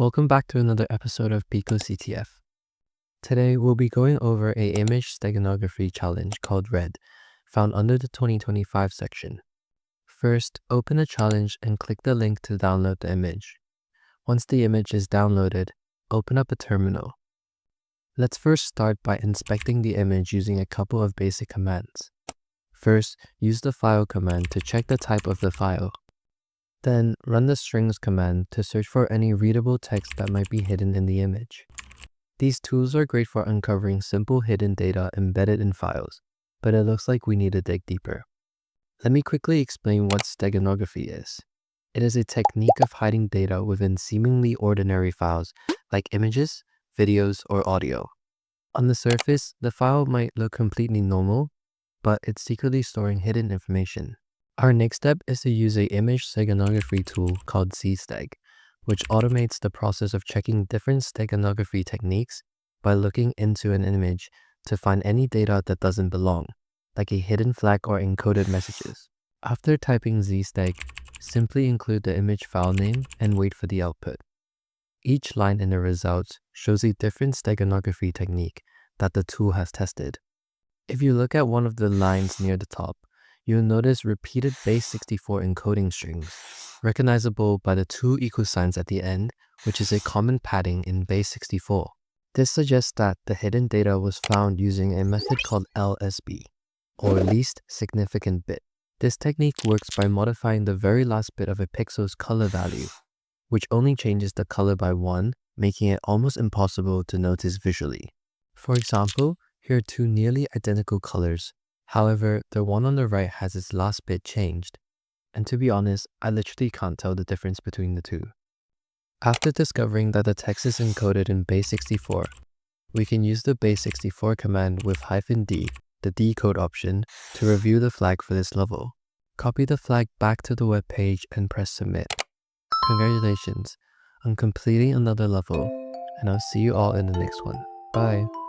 Welcome back to another episode of picoCTF. Today we'll be going over an image steganography challenge called Red, found under the 2025 section. First, open a challenge and click the link to download the image. Once the image is downloaded, open up a terminal. Let's first start by inspecting the image using a couple of basic commands. First, use the file command to check the type of the file. Then, run the strings command to search for any readable text that might be hidden in the image. These tools are great for uncovering simple hidden data embedded in files, but it looks like we need to dig deeper. Let me quickly explain what steganography is. It is a technique of hiding data within seemingly ordinary files like images, videos, or audio. On the surface, the file might look completely normal, but it's secretly storing hidden information. Our next step is to use an image steganography tool called zsteg, which automates the process of checking different steganography techniques by looking into an image to find any data that doesn't belong, like a hidden flag or encoded messages. After typing zsteg, simply include the image file name and wait for the output. Each line in the results shows a different steganography technique that the tool has tested. If you look at one of the lines near the top, you'll notice repeated base 64 encoding strings, recognizable by the two equal signs at the end, which is a common padding in base 64. This suggests that the hidden data was found using a method called LSB, or least significant bit. This technique works by modifying the very last bit of a pixel's color value, which only changes the color by 1, making it almost impossible to notice visually. For example, here are two nearly identical colors. However, the one on the right has its last bit changed, and to be honest, I literally can't tell the difference between the two. After discovering that the text is encoded in base 64, we can use the base 64 command with -d, the decode option, to review the flag for this level. Copy the flag back to the web page and press submit. Congratulations on completing another level, and I'll see you all in the next one. Bye!